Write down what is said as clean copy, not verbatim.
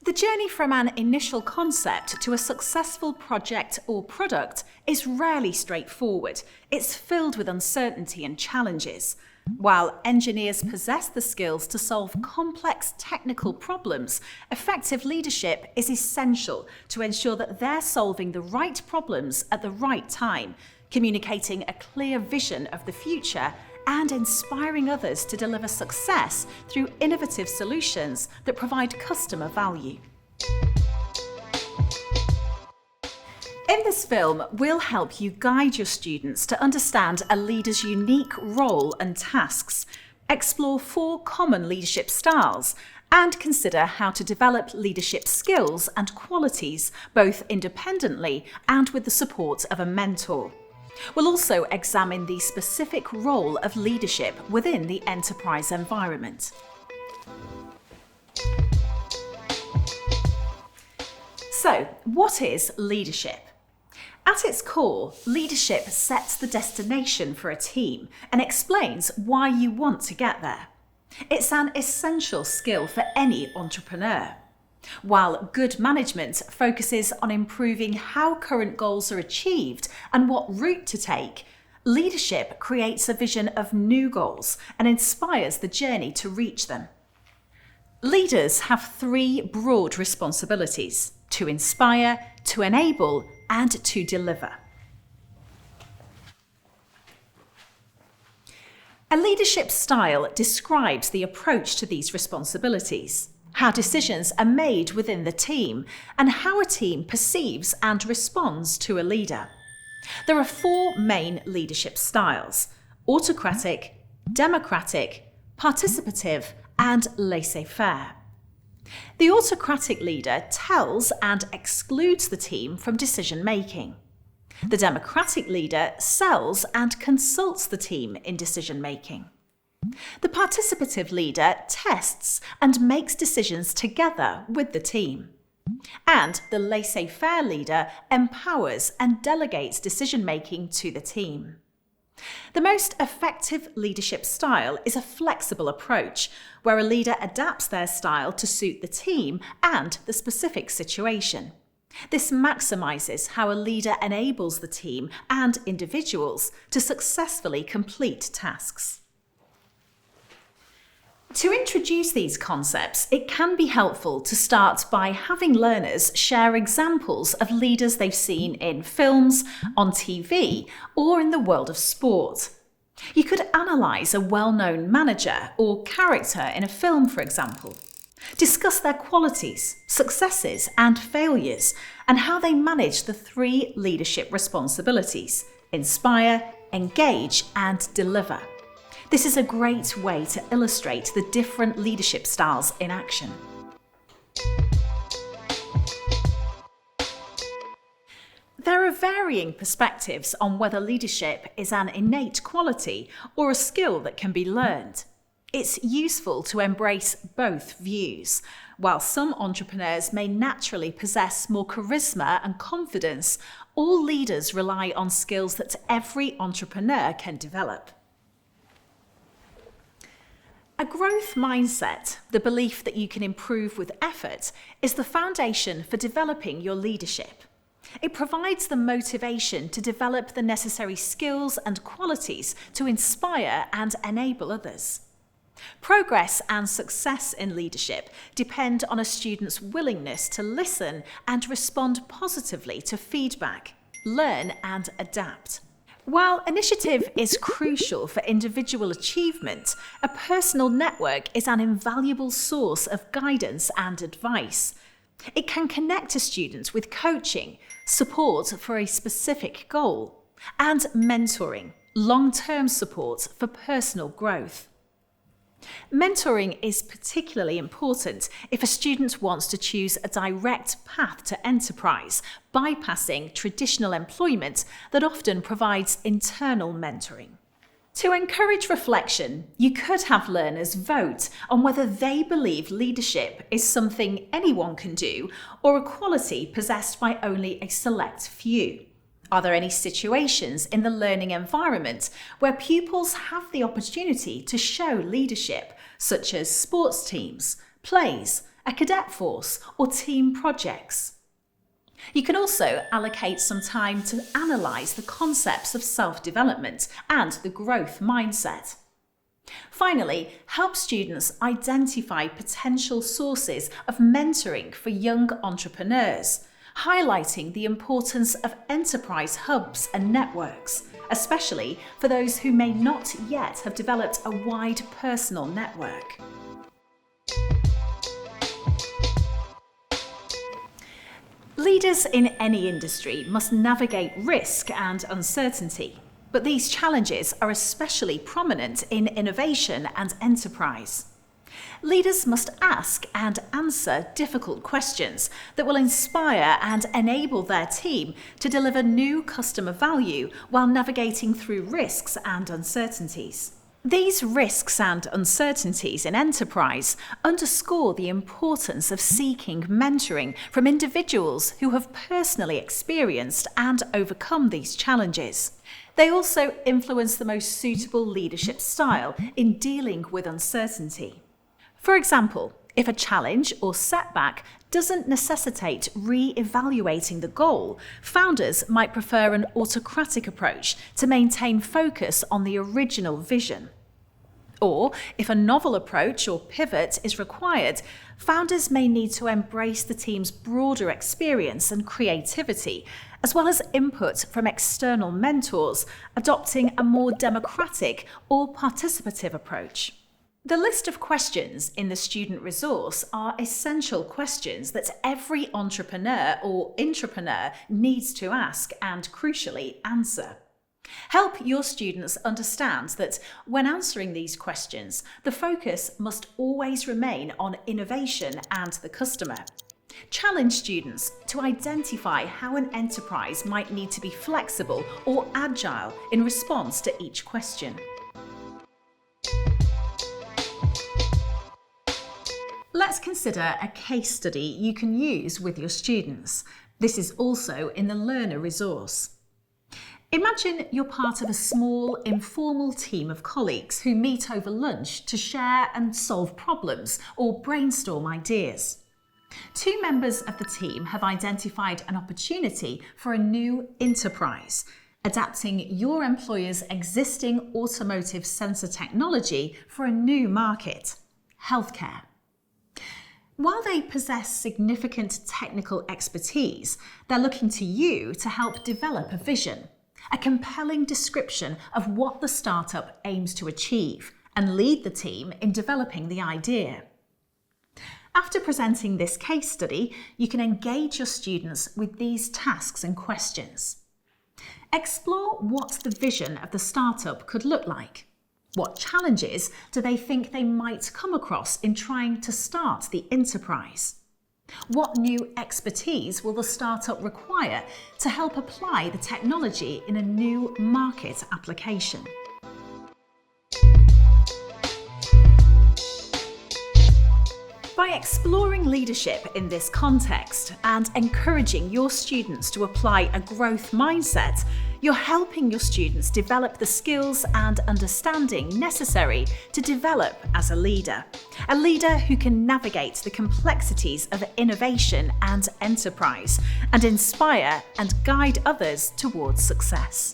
The journey from an initial concept to a successful project or product is rarely straightforward. It's filled with uncertainty and challenges. While engineers possess the skills to solve complex technical problems, effective leadership is essential to ensure that they're solving the right problems at the right time, communicating a clear vision of the future and inspiring others to deliver success through innovative solutions that provide customer value. In this film, we'll help you guide your students to understand a leader's unique role and tasks, explore 4 common leadership styles, and consider how to develop leadership skills and qualities both independently and with the support of a mentor. We'll also examine the specific role of leadership within the enterprise environment. So, what is leadership? At its core, leadership sets the destination for a team and explains why you want to get there. It's an essential skill for any entrepreneur. While good management focuses on improving how current goals are achieved and what route to take, leadership creates a vision of new goals and inspires the journey to reach them. Leaders have 3 broad responsibilities: to inspire, to enable, and to deliver. A leadership style describes the approach to these responsibilities, how decisions are made within the team, and how a team perceives and responds to a leader. There are 4 main leadership styles: autocratic, democratic, participative, and laissez-faire. The autocratic leader tells and excludes the team from decision-making. The democratic leader sells and consults the team in decision-making. The participative leader tests and makes decisions together with the team. And the laissez-faire leader empowers and delegates decision-making to the team. The most effective leadership style is a flexible approach, where a leader adapts their style to suit the team and the specific situation. This maximizes how a leader enables the team and individuals to successfully complete tasks. To introduce these concepts, it can be helpful to start by having learners share examples of leaders they've seen in films, on TV, or in the world of sport. You could analyse a well-known manager or character in a film, for example. Discuss their qualities, successes, and failures, and how they manage the 3 leadership responsibilities: inspire, engage, and deliver. This is a great way to illustrate the different leadership styles in action. There are varying perspectives on whether leadership is an innate quality or a skill that can be learned. It's useful to embrace both views. While some entrepreneurs may naturally possess more charisma and confidence, all leaders rely on skills that every entrepreneur can develop. A growth mindset, the belief that you can improve with effort, is the foundation for developing your leadership. It provides the motivation to develop the necessary skills and qualities to inspire and enable others. Progress and success in leadership depend on a student's willingness to listen and respond positively to feedback, learn and adapt. While initiative is crucial for individual achievement, a personal network is an invaluable source of guidance and advice. It can connect a student with coaching, support for a specific goal, and mentoring, long-term support for personal growth. Mentoring is particularly important if a student wants to choose a direct path to enterprise, bypassing traditional employment that often provides internal mentoring. To encourage reflection, you could have learners vote on whether they believe leadership is something anyone can do or a quality possessed by only a select few. Are there any situations in the learning environment where pupils have the opportunity to show leadership, such as sports teams, plays, a cadet force, or team projects. You can also allocate some time to analyse the concepts of self-development and the growth mindset. Finally, help students identify potential sources of mentoring for young entrepreneurs, highlighting the importance of enterprise hubs and networks, especially for those who may not yet have developed a wide personal network. Leaders in any industry must navigate risk and uncertainty, but these challenges are especially prominent in innovation and enterprise. Leaders must ask and answer difficult questions that will inspire and enable their team to deliver new customer value while navigating through risks and uncertainties. These risks and uncertainties in enterprise underscore the importance of seeking mentoring from individuals who have personally experienced and overcome these challenges. They also influence the most suitable leadership style in dealing with uncertainty. For example, if a challenge or setback doesn't necessitate re-evaluating the goal, founders might prefer an autocratic approach to maintain focus on the original vision. Or, if a novel approach or pivot is required, founders may need to embrace the team's broader experience and creativity, as well as input from external mentors, adopting a more democratic or participative approach. The list of questions in the student resource are essential questions that every entrepreneur or intrapreneur needs to ask and, crucially, answer. Help your students understand that when answering these questions, the focus must always remain on innovation and the customer. Challenge students to identify how an enterprise might need to be flexible or agile in response to each question. Let's consider a case study you can use with your students. This is also in the learner resource. Imagine you're part of a small, informal team of colleagues who meet over lunch to share and solve problems or brainstorm ideas. Two members of the team have identified an opportunity for a new enterprise, adapting your employer's existing automotive sensor technology for a new market, healthcare. While they possess significant technical expertise, they're looking to you to help develop a vision, a compelling description of what the startup aims to achieve, and lead the team in developing the idea. After presenting this case study, you can engage your students with these tasks and questions. Explore what the vision of the startup could look like. What challenges do they think they might come across in trying to start the enterprise? What new expertise will the startup require to help apply the technology in a new market application? By exploring leadership in this context and encouraging your students to apply a growth mindset, you're helping your students develop the skills and understanding necessary to develop as a leader who can navigate the complexities of innovation and enterprise and inspire and guide others towards success.